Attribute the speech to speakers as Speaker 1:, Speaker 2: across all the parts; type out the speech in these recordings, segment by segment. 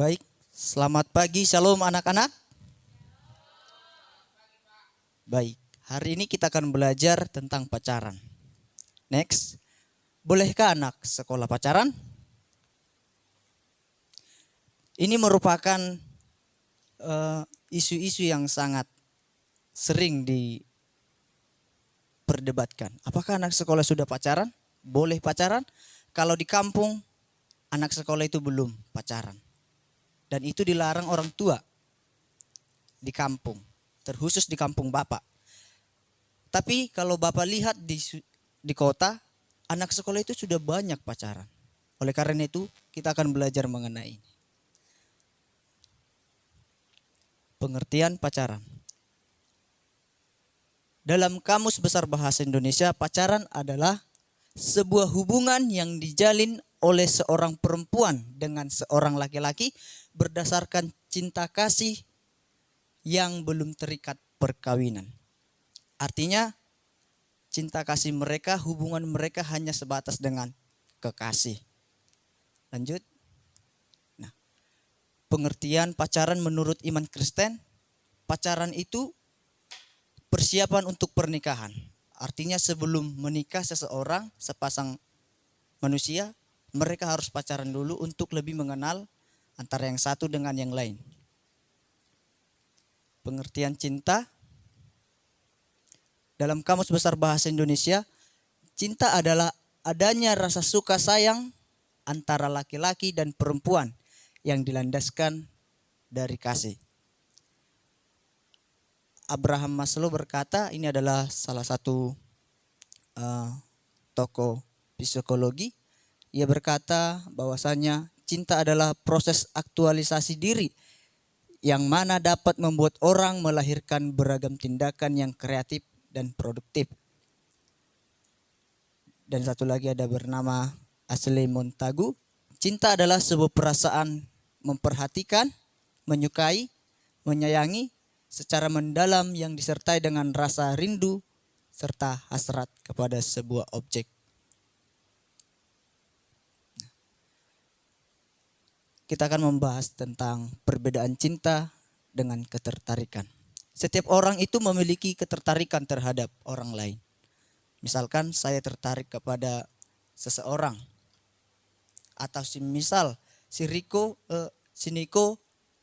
Speaker 1: Baik, selamat pagi, shalom anak-anak. Baik, hari ini kita akan belajar tentang pacaran. Next, bolehkah anak sekolah pacaran? Ini merupakan isu-isu yang sangat sering diperdebatkan. Apakah anak sekolah sudah pacaran? Boleh pacaran? Kalau di kampung, anak sekolah itu belum pacaran. Dan itu dilarang orang tua di kampung, terkhusus di kampung Bapak. Tapi kalau Bapak lihat di kota, anak sekolah itu sudah banyak pacaran. Oleh karena itu, kita akan belajar mengenai ini. Pengertian pacaran. Dalam Kamus Besar Bahasa Indonesia, pacaran adalah sebuah hubungan yang dijalin oleh seorang perempuan dengan seorang laki-laki berdasarkan cinta kasih yang belum terikat perkawinan. Artinya, cinta kasih mereka, hubungan mereka hanya sebatas dengan kekasih. Lanjut. Nah, pengertian pacaran menurut iman Kristen, pacaran itu persiapan untuk pernikahan. Artinya sebelum menikah seseorang, sepasang manusia, mereka harus pacaran dulu untuk lebih mengenal antara yang satu dengan yang lain. Pengertian cinta dalam Kamus Besar Bahasa Indonesia, cinta adalah adanya rasa suka sayang antara laki-laki dan perempuan yang dilandaskan dari kasih. Abraham Maslow berkata, ini adalah salah satu tokoh psikologi. Ia berkata bahwasanya cinta adalah proses aktualisasi diri yang mana dapat membuat orang melahirkan beragam tindakan yang kreatif dan produktif. Dan satu lagi ada bernama Ashley Montagu. Cinta adalah sebuah perasaan memperhatikan, menyukai, menyayangi secara mendalam yang disertai dengan rasa rindu serta hasrat kepada sebuah objek. Kita akan membahas tentang perbedaan cinta dengan ketertarikan. Setiap orang itu memiliki ketertarikan terhadap orang lain. Misalkan saya tertarik kepada seseorang, atau misal si Niko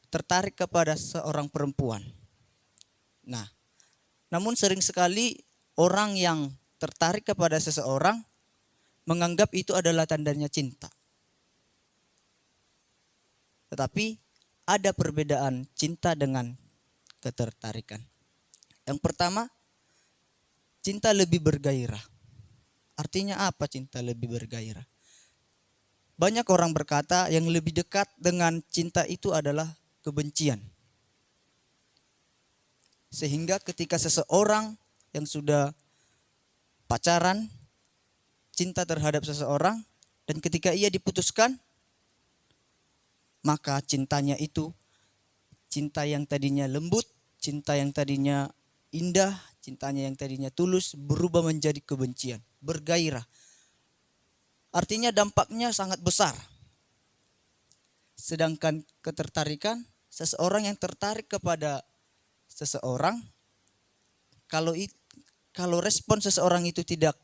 Speaker 1: tertarik kepada seorang perempuan. Nah, namun sering sekali orang yang tertarik kepada seseorang menganggap itu adalah tandanya cinta. Tetapi ada perbedaan cinta dengan ketertarikan. Yang pertama, cinta lebih bergairah. Artinya apa cinta lebih bergairah? Banyak orang berkata yang lebih dekat dengan cinta itu adalah kebencian. Sehingga ketika seseorang yang sudah pacaran, cinta terhadap seseorang, dan ketika ia diputuskan, maka cintanya itu, cinta yang tadinya lembut, cinta yang tadinya indah, cintanya yang tadinya tulus, berubah menjadi kebencian, bergairah. Artinya dampaknya sangat besar. Sedangkan ketertarikan, seseorang yang tertarik kepada seseorang, kalau respon seseorang itu tidak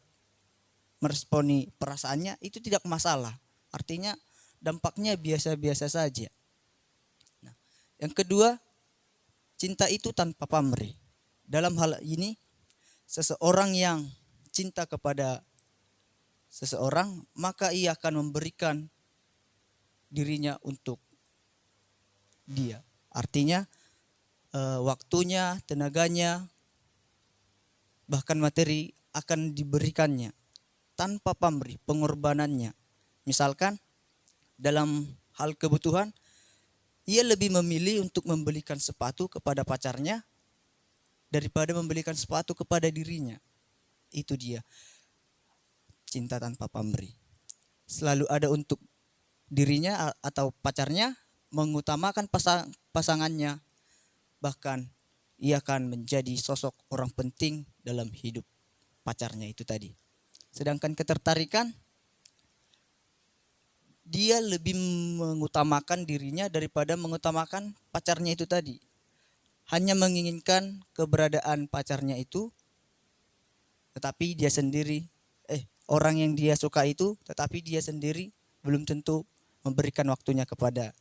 Speaker 1: meresponi perasaannya, itu tidak masalah. Artinya dampaknya biasa-biasa saja. Nah, yang kedua, cinta itu tanpa pamrih. Dalam hal ini, seseorang yang cinta kepada seseorang, maka ia akan memberikan dirinya untuk dia. Artinya waktunya, tenaganya, bahkan materi akan diberikannya tanpa pamrih, pengorbanannya. Misalkan dalam hal kebutuhan, ia lebih memilih untuk membelikan sepatu kepada pacarnya daripada membelikan sepatu kepada dirinya. Itu dia cinta tanpa pamrih. Selalu ada untuk dirinya atau pacarnya, mengutamakan pasangannya. Bahkan ia akan menjadi sosok orang penting dalam hidup pacarnya itu tadi. Sedangkan ketertarikan dia lebih mengutamakan dirinya daripada mengutamakan pacarnya itu tadi. Hanya menginginkan keberadaan pacarnya itu, tetapi dia sendiri, orang yang dia suka itu, tetapi dia sendiri belum tentu memberikan waktunya kepada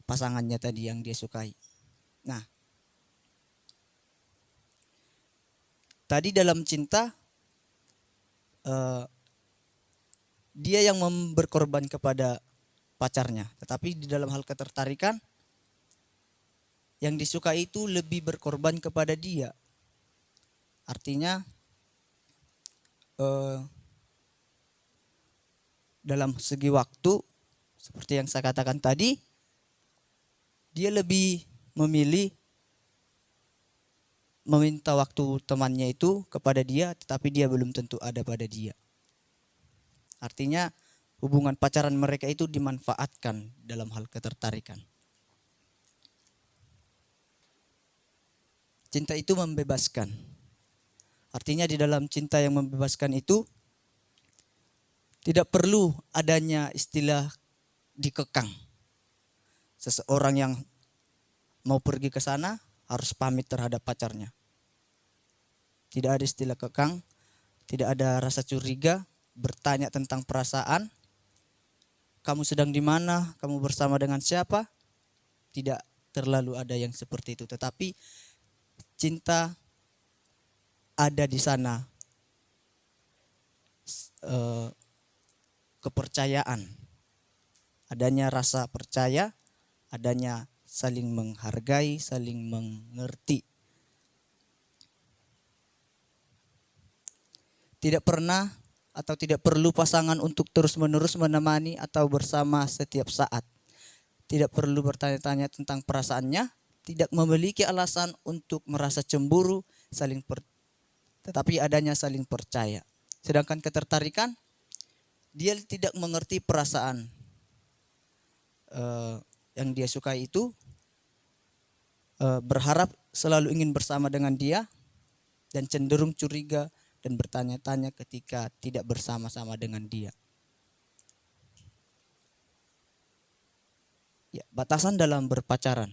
Speaker 1: pasangannya tadi yang dia sukai. Nah, tadi dalam cinta, dia yang berkorban kepada pacarnya, tetapi di dalam hal ketertarikan, yang disukai itu lebih berkorban kepada dia. Artinya dalam segi waktu, seperti yang saya katakan tadi, dia lebih memilih meminta waktu temannya itu kepada dia, tetapi dia belum tentu ada pada dia. Artinya hubungan pacaran mereka itu dimanfaatkan dalam hal ketertarikan. Cinta itu membebaskan. Artinya di dalam cinta yang membebaskan itu tidak perlu adanya istilah dikekang. Seseorang yang mau pergi ke sana harus pamit terhadap pacarnya. Tidak ada istilah kekang, tidak ada rasa curiga, bertanya tentang perasaan. Kamu sedang di mana? Kamu bersama dengan siapa? Tidak terlalu ada yang seperti itu, tetapi cinta ada di sana, kepercayaan, adanya rasa percaya, adanya saling menghargai, saling mengerti. Tidak pernah atau tidak perlu pasangan untuk terus-menerus menemani atau bersama setiap saat. Tidak perlu bertanya-tanya tentang perasaannya, tidak memiliki alasan untuk merasa cemburu, tetapi adanya saling percaya. Sedangkan ketertarikan, dia tidak mengerti perasaan yang dia sukai itu, berharap selalu ingin bersama dengan dia, dan cenderung curiga dan bertanya-tanya ketika tidak bersama-sama dengan dia. Ya, batasan dalam berpacaran.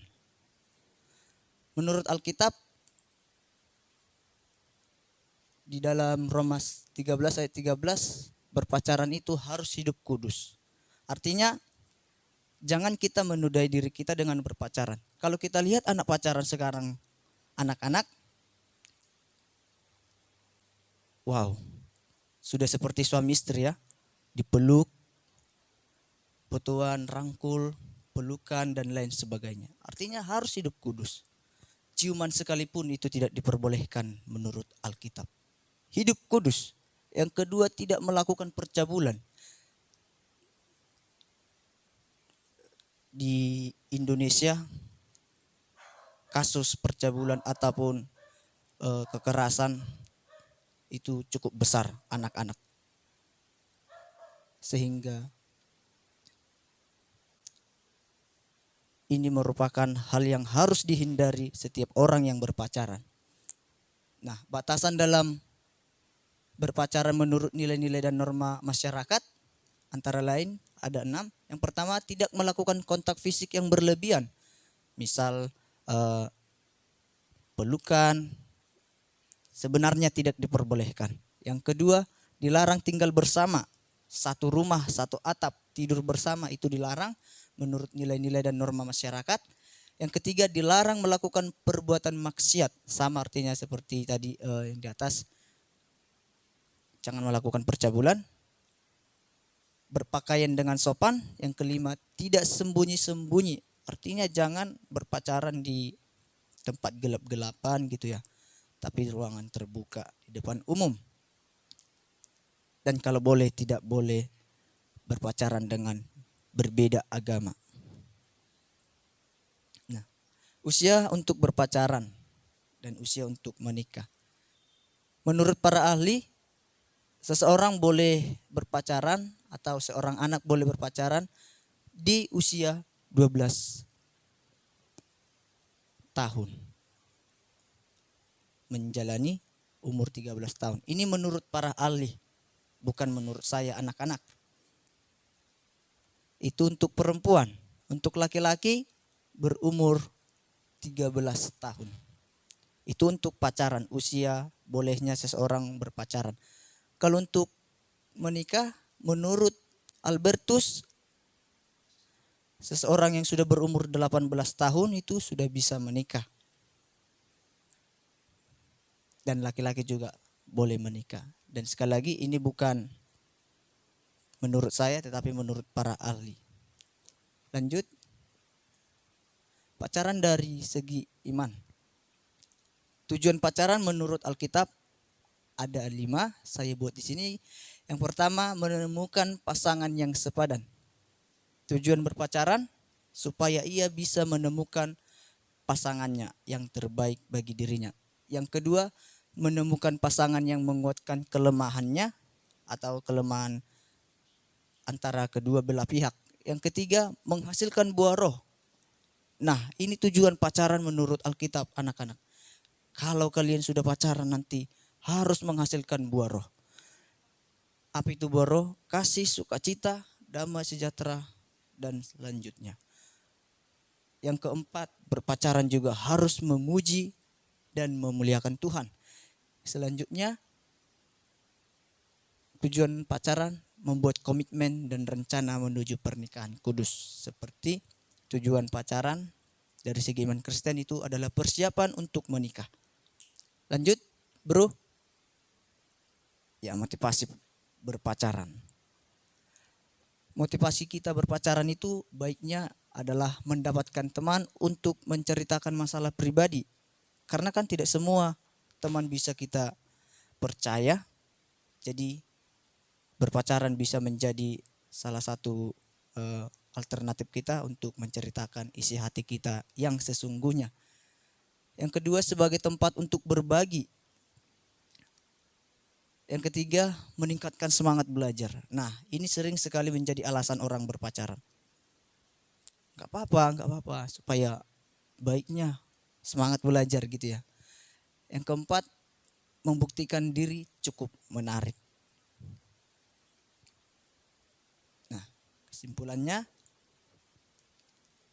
Speaker 1: Menurut Alkitab, di dalam Roma 13 ayat 13, berpacaran itu harus hidup kudus. Artinya jangan kita menodai diri kita dengan berpacaran. Kalau kita lihat anak pacaran sekarang, anak-anak, wow, sudah seperti suami istri ya, dipeluk, fotoan, rangkul, pelukan dan lain sebagainya. Artinya harus hidup kudus. Ciuman sekalipun itu tidak diperbolehkan menurut Alkitab. Hidup kudus. Yang kedua, tidak melakukan percabulan. Di Indonesia, kasus percabulan ataupun kekerasan itu cukup besar anak-anak. Sehingga ini merupakan hal yang harus dihindari setiap orang yang berpacaran. Nah, batasan dalam berpacaran menurut nilai-nilai dan norma masyarakat antara lain ada 6. Yang pertama, tidak melakukan kontak fisik yang berlebihan. Misal pelukan sebenarnya tidak diperbolehkan. Yang kedua, dilarang tinggal bersama. Satu rumah, satu atap, tidur bersama itu dilarang menurut nilai-nilai dan norma masyarakat. Yang ketiga, dilarang melakukan perbuatan maksiat. Sama artinya seperti tadi yang di atas. Jangan melakukan percabulan. Berpakaian dengan sopan. Yang kelima, tidak sembunyi-sembunyi. Artinya jangan berpacaran di tempat gelap-gelapan gitu ya, tapi ruangan terbuka di depan umum. Dan kalau boleh, tidak boleh berpacaran dengan berbeda agama. Nah, usia untuk berpacaran dan usia untuk menikah. Menurut para ahli, seseorang boleh berpacaran atau seorang anak boleh berpacaran di usia 12 tahun. Menjalani umur 13 tahun. Ini menurut para ahli, bukan menurut saya anak-anak. Itu untuk perempuan. Untuk laki-laki berumur 13 tahun. Itu untuk pacaran, usia bolehnya seseorang berpacaran. Kalau untuk menikah, menurut Albertus, seseorang yang sudah berumur 18 tahun itu sudah bisa menikah. Dan laki-laki juga boleh menikah. Dan sekali lagi ini bukan menurut saya tetapi menurut para ahli. Lanjut. Pacaran dari segi iman. Tujuan pacaran menurut Alkitab ada 5, saya buat di sini. Yang pertama, menemukan pasangan yang sepadan. Tujuan berpacaran supaya ia bisa menemukan pasangannya yang terbaik bagi dirinya. Yang kedua, menemukan pasangan yang menguatkan kelemahannya atau kelemahan antara kedua belah pihak. Yang ketiga, menghasilkan buah roh. Nah, ini tujuan pacaran menurut Alkitab, anak-anak. Kalau kalian sudah pacaran nanti harus menghasilkan buah roh. Apa itu buah roh? Kasih, sukacita, damai sejahtera, dan selanjutnya. Yang keempat, berpacaran juga harus memuji dan memuliakan Tuhan. Selanjutnya, tujuan pacaran membuat komitmen dan rencana menuju pernikahan kudus. Seperti tujuan pacaran dari segi iman Kristen itu adalah persiapan untuk menikah. Lanjut, bro. Ya, motivasi berpacaran. Motivasi kita berpacaran itu baiknya adalah mendapatkan teman untuk menceritakan masalah pribadi. Karena kan tidak semua teman bisa kita percaya. Jadi berpacaran bisa menjadi salah satu alternatif kita untuk menceritakan isi hati kita yang sesungguhnya. Yang kedua, sebagai tempat untuk berbagi. Yang ketiga, meningkatkan semangat belajar. Nah, ini sering sekali menjadi alasan orang berpacaran. Gak apa-apa, supaya baiknya semangat belajar gitu ya. Yang keempat, membuktikan diri cukup menarik. Nah, kesimpulannya,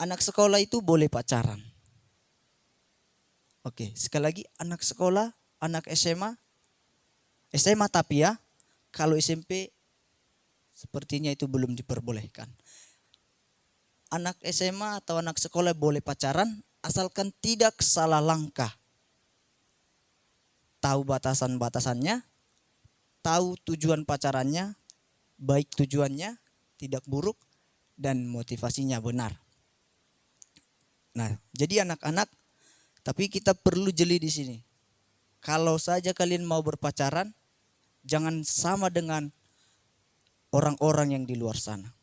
Speaker 1: anak sekolah itu boleh pacaran. Oke, sekali lagi, anak sekolah, anak SMA tapi ya, kalau SMP sepertinya itu belum diperbolehkan. Anak SMA atau anak sekolah boleh pacaran asalkan tidak salah langkah. Tahu batasan-batasannya, tahu tujuan pacarannya, baik tujuannya, tidak buruk, dan motivasinya benar. Nah, jadi anak-anak, tapi kita perlu jeli di sini. Kalau saja kalian mau berpacaran, jangan sama dengan orang-orang yang di luar sana.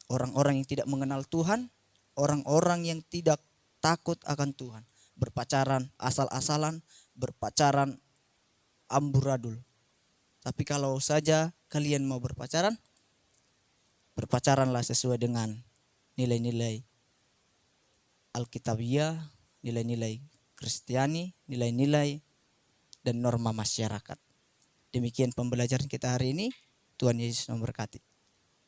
Speaker 1: Orang-orang yang tidak mengenal Tuhan, orang-orang yang tidak takut akan Tuhan. Berpacaran asal-asalan, berpacaran amburadul. Tapi kalau saja kalian mau berpacaran, berpacaranlah sesuai dengan nilai-nilai Alkitabiah, nilai-nilai Kristiani, nilai-nilai dan norma masyarakat. Demikian pembelajaran kita hari ini. Tuhan Yesus memberkati.